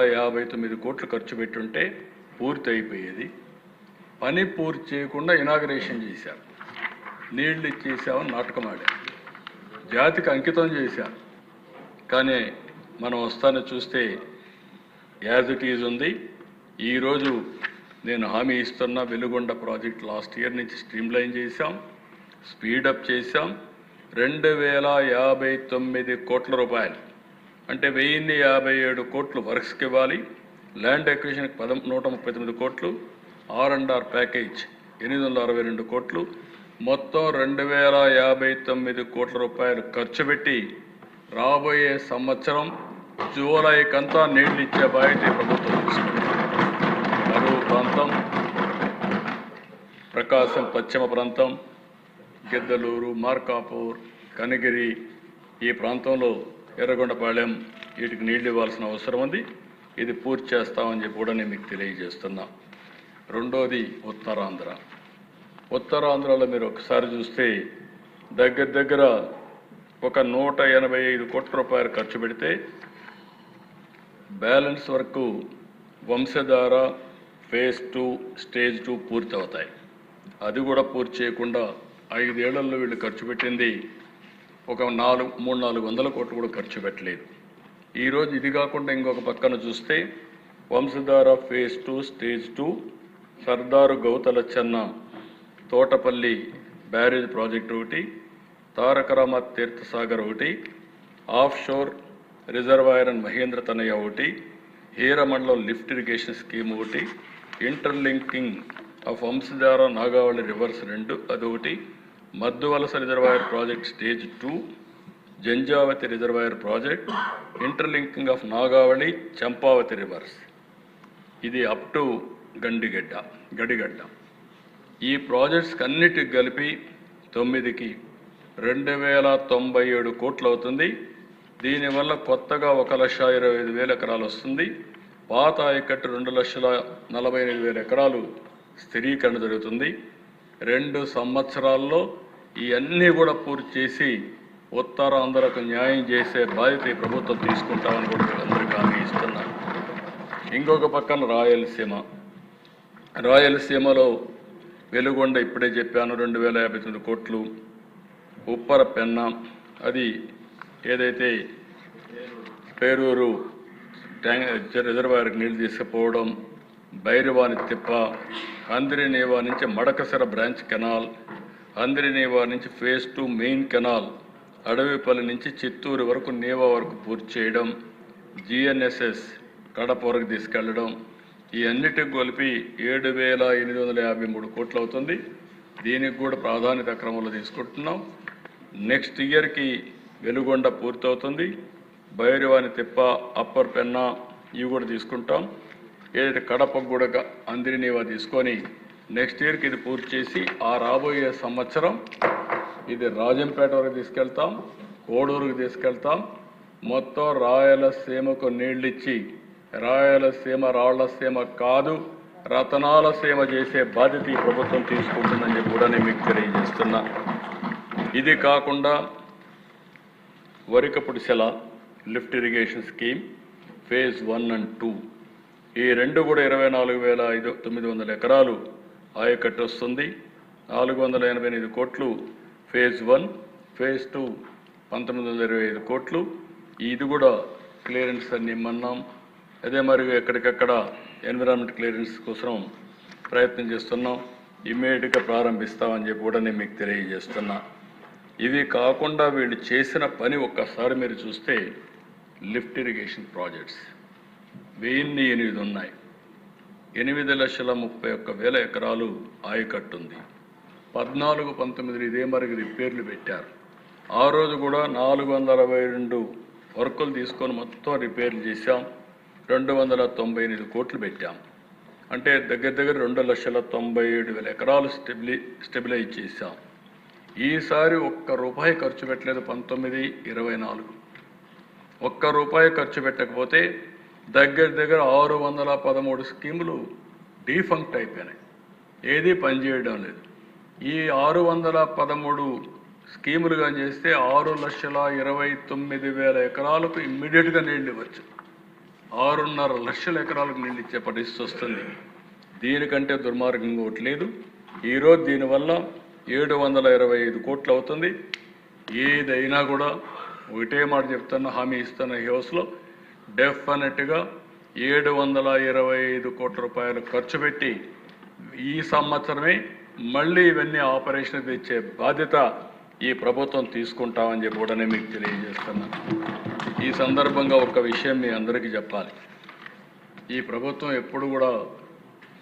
59 కోట్లు ఖర్చు పెట్టుంటే పూర్తి అయిపోయేది. పని పూర్తి చేయకుండా ఇనాగరేషన్ చేశారు. నీళ్లు ఇచ్చేసామని నాటకం ఆడారు. జాతికి అంకితం చేశారు. కానీ మనం వస్తాను చూస్తే యాజ్ ఇట్ ఈజ్ ఉంది. ఈరోజు నేను హామీ ఇస్తున్న వెలుగొండ ప్రాజెక్ట్ లాస్ట్ ఇయర్ నుంచి స్ట్రీమ్లైన్ చేశాం, స్పీడప్ చేశాం. 2059 కోట్ల రూపాయలు అంటే 1057 కోట్లు వర్క్స్కి ఇవ్వాలి. ల్యాండ్ ఎక్విజిషన్కి 139 కోట్లు, R&R ప్యాకేజ్ 862 కోట్లు, మొత్తం 2059 కోట్ల రూపాయలు ఖర్చు పెట్టి రాబోయే సంవత్సరం జూలైకంతా నీళ్లు ఇచ్చే బాధ్యత ప్రభుత్వం తీసుకుంది. కరువు ప్రాంతం, ప్రకాశం పశ్చిమ ప్రాంతం, గిద్దలూరు, మార్కాపూర్, కనిగిరి ఈ ప్రాంతంలో ఎర్రగొండపాలెం వీటికి నీళ్లు ఇవ్వాల్సిన అవసరం ఉంది. ఇది పూర్తి చేస్తామని చెప్పి కూడా నేను మీకు తెలియజేస్తున్నా. రెండోది ఉత్తరాంధ్ర. ఉత్తరాంధ్రలో మీరు ఒకసారి చూస్తే దగ్గర ఒక 185 కోట్ల రూపాయలు ఖర్చు పెడితే బ్యాలెన్స్ వరకు వంశధార ఫేజ్ 2 స్టేజ్ 2 పూర్తి అవుతాయి. అది కూడా పూర్తి చేయకుండా 5 ఏళ్లలో వీళ్ళు ఖర్చు పెట్టింది ఒక 300-400 కోట్లు కూడా ఖర్చు పెట్టలేదు. ఈరోజు ఇది కాకుండా ఇంకొక పక్కన చూస్తే వంశధార ఫేజ్ 2 స్టేజ్ 2, సర్దారు గౌతల చెన్న తోటపల్లి బ్యారేజ్ ప్రాజెక్టు ఒకటి, తారకరామ తీర్థసాగర్ ఒకటి, offshore reservoir and Mahendra Tanaya ఒకటి, హీరమండలం లిఫ్ట్ ఇరిగేషన్ స్కీమ్ ఒకటి, interlinking of Vamsadhara Nagavali rivers 2 అదొకటి, Madduvalasa reservoir project stage 2, Janjavathi reservoir project, interlinking of Nagavali Champavathi rivers, ఇది అప్ టు గడిగడ్డ. ఈ ప్రాజెక్ట్స్కి అన్నిటికి కలిపి 9కి 2097 కోట్లు అవుతుంది. దీనివల్ల కొత్తగా 1,25,000 ఎకరాలు వస్తుంది. పాత ఆయకట్టు 2,48,000 ఎకరాలు స్థిరీకరణ జరుగుతుంది. 2 సంవత్సరాల్లో ఇవన్నీ కూడా పూర్తి చేసి ఉత్తరాంధ్రకు న్యాయం చేసే బాధ్యత ఈ ప్రభుత్వం తీసుకుంటామని కూడా అందరికీ హామీ ఇస్తున్నారు. ఇంకొక పక్కన రాయలసీమలో వెలుగొండ ఇప్పుడే చెప్పాను 2059 కోట్లు, ఉప్పర పెన్న అది ఏదైతే పేరూరు రిజర్వాయర్కి నీళ్లు తీసుకుపోవడం, భైరవాని తిప్ప, హంద్రినేవా నుంచి మడకసిర బ్రాంచ్ కెనాల్, హంద్రినేవా నుంచి ఫేజ్ 2 మెయిన్ కెనాల్, అడవిపల్లి నుంచి చిత్తూరు వరకు నేవా వరకు పూర్తి చేయడం, GNSS కడప వరకు తీసుకెళ్లడం, ఈ అన్నిటికి కలిపి 7,853 కోట్లు అవుతుంది. దీనికి కూడా ప్రాధాన్యత క్రమంలో తీసుకుంటున్నాం. నెక్స్ట్ ఇయర్కి వెలుగొండ పూర్తవుతుంది. భైరవాని తిప్ప, అప్పర్ పెన్నా ఇవి కూడా తీసుకుంటాం. ఏదైతే కడపకు కూడా హంద్రినేవా తీసుకొని నెక్స్ట్ ఇయర్కి ఇది పూర్తి చేసి ఆ రాబోయే సంవత్సరం ఇది రాజంపేట వరకు తీసుకెళ్తాం, కోడూరుకు తీసుకెళ్తాం. మొత్తం రాయలసీమకు నీళ్ళిచ్చి రాయలసీమ రాళ్లసీమ కాదు రతనాల సీమ చేసే బాధ్యత ఈ ప్రభుత్వం తీసుకుంటుందని కూడా నేను మీకు తెలియజేస్తున్నా. ఇది కాకుండా Varikapudisela lift irrigation scheme phase 1 and 2 ఈ 2 కూడా 24,900 ఎకరాలు ఆయకట్టు వస్తుంది. 488 కోట్లు ఫేజ్ 1, ఫేజ్ 2 1925 కోట్లు. ఇది కూడా క్లియరెన్స్ అన్ని ఇమ్మన్నాం. అదే మరి ఎక్కడికక్కడ ఎన్విరాన్మెంట్ క్లియరెన్స్ కోసం ప్రయత్నం చేస్తున్నాం. ఇమ్మీడియట్గా ప్రారంభిస్తామని చెప్పి కూడా నేను మీకు తెలియజేస్తున్నా. ఇవి కాకుండా వీళ్ళు చేసిన పని ఒక్కసారి మీరు చూస్తే లిఫ్ట్ ఇరిగేషన్ ప్రాజెక్ట్స్ 1008 ఉన్నాయి. 8,31,000 ఎకరాలు ఆయకట్టుంది. 14-19 ఇదే మరి రిపేర్లు పెట్టారు. ఆ రోజు కూడా 462 వర్కులు తీసుకొని మొత్తం రిపేర్లు చేశాం. 298 కోట్లు పెట్టాం. అంటే దగ్గర 2,97,000 ఎకరాలు స్టెబిలైజ్ చేశాం. ఈసారి ₹1 ఖర్చు పెట్టలేదు. 19-24 ₹1 ఖర్చు పెట్టకపోతే దగ్గర 613 స్కీములు డీఫంక్ట్ అయిపోయినాయి. ఏది పనిచేయడం లేదు. ఈ 613 స్కీములుగా చేస్తే 6,29,000 ఎకరాలకు ఇమ్మీడియట్గా నీళ్ళు ఇవ్వచ్చు. 6.5 లక్షల ఎకరాలకు నీళ్ళు ఇచ్చే పరిస్థితి వస్తుంది. దీనికంటే దుర్మార్గం ఒకటి లేదు. ఈరోజు దీనివల్ల 725 కోట్లు అవుతుంది. ఏదైనా కూడా ఒకటే మాట చెప్తున్నా, హామీ ఇస్తున్న ఈ హౌస్లో డెఫినెట్గా 725 కోట్ల రూపాయలు ఖర్చు పెట్టి ఈ సంవత్సరమే మళ్ళీ ఇవన్నీ ఆపరేషన్ తెచ్చే బాధ్యత ఈ ప్రభుత్వం తీసుకుంటామని చెప్పి కూడా మీకు తెలియజేస్తున్నాను. ఈ సందర్భంగా ఒక విషయం మీ అందరికీ చెప్పాలి. ఈ ప్రభుత్వం ఎప్పుడు కూడా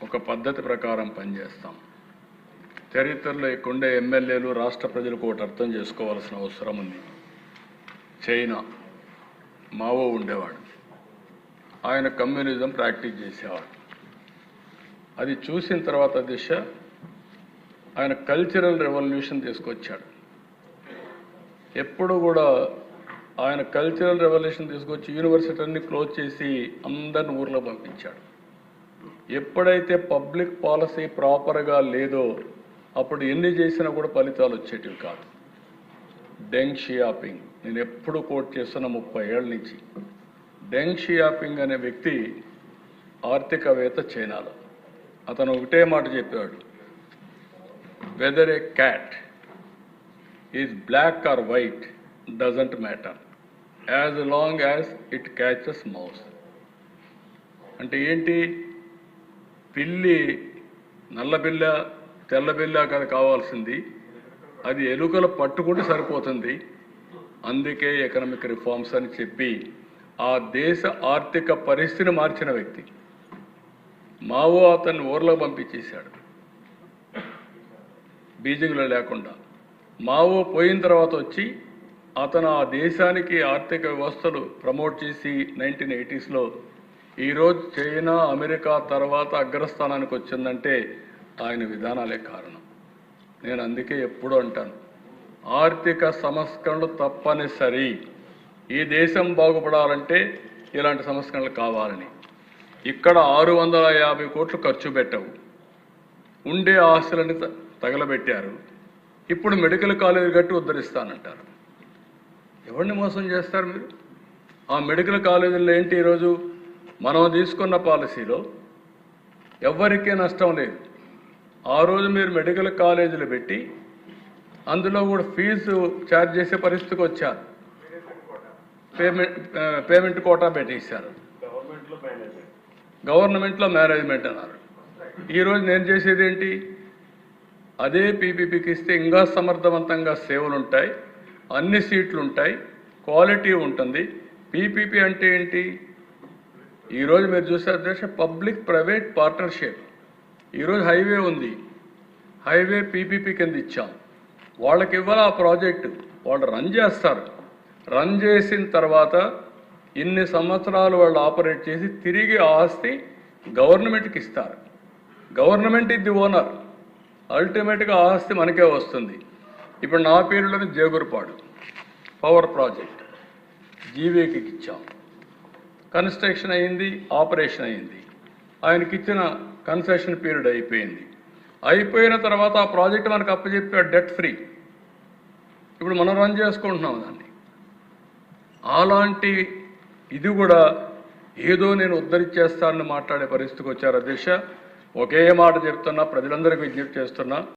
ఒక పద్ధతి ప్రకారం పనిచేస్తాం. చరిత్రలో ఇక్కడుండే ఎమ్మెల్యేలు రాష్ట్ర ప్రజలకు ఒకటి అర్థం చేసుకోవాల్సిన అవసరం ఉంది. చైనా మావో ఉండేవాడు, ఆయన కమ్యూనిజం ప్రాక్టీస్ చేసేవాడు. అది చూసిన తర్వాత దిశ ఆయన కల్చరల్ రెవల్యూషన్ తీసుకొచ్చాడు. ఎప్పుడు కూడా ఆయన కల్చరల్ రెవల్యూషన్ తీసుకొచ్చి యూనివర్సిటీని క్లోజ్ చేసి అందరిని ఊర్లో పంపించాడు. ఎప్పుడైతే పబ్లిక్ పాలసీ ప్రాపర్గా లేదో అప్పుడు ఎన్ని చేసినా కూడా ఫలితాలు వచ్చేటివి కాదు. డెంగ్ షియాపింగ్ నేను ఎప్పుడు కోట్ చేస్తున్న 30 ఏళ్ళ నుంచి. డెంగ్ షియాపింగ్ అనే వ్యక్తి ఆర్థికవేత్త చైనాలో. అతను ఒకటే మాట చెప్పాడు, whether a cat is black or white doesn't matter as long as it catches mouse. అంటే ఏంటి, పిల్లి నల్ల బిల్ల తెల్ల బిల్ల కదా కావాల్సింది, అది ఎలుకలు పట్టుకుంటే సరిపోతుంది. అందుకే ఎకనామిక్ రిఫార్మ్స్ అని చెప్పి ఆ దేశ ఆర్థిక పరిస్థితిని మార్చిన వ్యక్తి. మావో అతన్ని ఊర్లో పంపించేశాడు బీజింగ్లో లేకుండా. మావో పోయిన తర్వాత వచ్చి అతను ఆ దేశానికి ఆర్థిక వ్యవస్థలు ప్రమోట్ చేసి 1980s ఈరోజు చైనా అమెరికా తర్వాత అగ్రస్థానానికి వచ్చిందంటే ఆయన విధానాలే కారణం. నేను అందుకే ఎప్పుడూ అంటాను, ఆర్థిక సంస్కరణలు తప్పనిసరి. ఈ దేశం బాగుపడాలంటే ఇలాంటి సంస్కరణలు కావాలని. ఇక్కడ 650 కోట్లు ఖర్చు పెట్టవు, ఉండే ఆస్తులని తగలబెట్టారు. ఇప్పుడు మెడికల్ కాలేజీ కట్టి ఉద్ధరిస్తానంటారు. ఎవరిని మోసం చేస్తారు మీరు? ఆ మెడికల్ కాలేజీల్లో ఏంటి, ఈరోజు మనం తీసుకున్న పాలసీలో ఎవరికీ నష్టం లేదు. ఆ రోజు మీరు మెడికల్ కాలేజీలు పెట్టి అందులో కూడా ఫీజు ఛార్జ్ చేసే పరిస్థితికి వచ్చారు. పేమెంట్ కోటా పెట్టేశారు. గవర్నమెంట్లో మేనేజ్మెంట్ అన్నారు. ఈరోజు నేను చేసేది ఏంటి, అదే పీపీపీకి ఇస్తే ఇంకా సమర్థవంతంగా సేవలు ఉంటాయి, అన్ని సీట్లు ఉంటాయి, క్వాలిటీ ఉంటుంది. పీపీపీ అంటే ఏంటి, ఈరోజు మీరు చూసే అధ్యక్ష పబ్లిక్ ప్రైవేట్ పార్ట్నర్షిప్. ఈరోజు హైవే ఉంది, హైవే పీపీపీ కింద ఇచ్చాం. వాళ్ళకి ఇవ్వాలి ఆ ప్రాజెక్టు, వాళ్ళు రన్ చేస్తారు. రన్ చేసిన తర్వాత ఇన్ని సంవత్సరాలు వాళ్ళు ఆపరేట్ చేసి తిరిగి ఆస్తి గవర్నమెంట్కి ఇస్తారు. గవర్నమెంట్ ఇది ఓనర్, అల్టిమేట్గా ఆస్తి మనకే వస్తుంది. ఇప్పుడు నా పేరులోని జేగురుపాడు పవర్ ప్రాజెక్ట్ జీవీకి ఇచ్చాం. కన్స్ట్రక్షన్ అయింది, ఆపరేషన్ అయింది. ఆయనకి ఇచ్చిన కన్సెషన్ పీరియడ్ అయిపోయింది. అయిపోయిన తర్వాత ఆ ప్రాజెక్ట్ మనకు అప్పచెప్పాడు డెట్ ఫ్రీ. ఇప్పుడు మనం రన్ చేసుకుంటున్నాం దాన్ని. అలాంటి ఇది కూడా ఏదో నేను ఉద్ధరించేస్తానని మాట్లాడే పరిస్థితికి వచ్చారు అధ్యక్ష. ఒకే మాట చెప్తున్నా, ప్రజలందరికీ విజ్ఞప్తి చేస్తున్నా.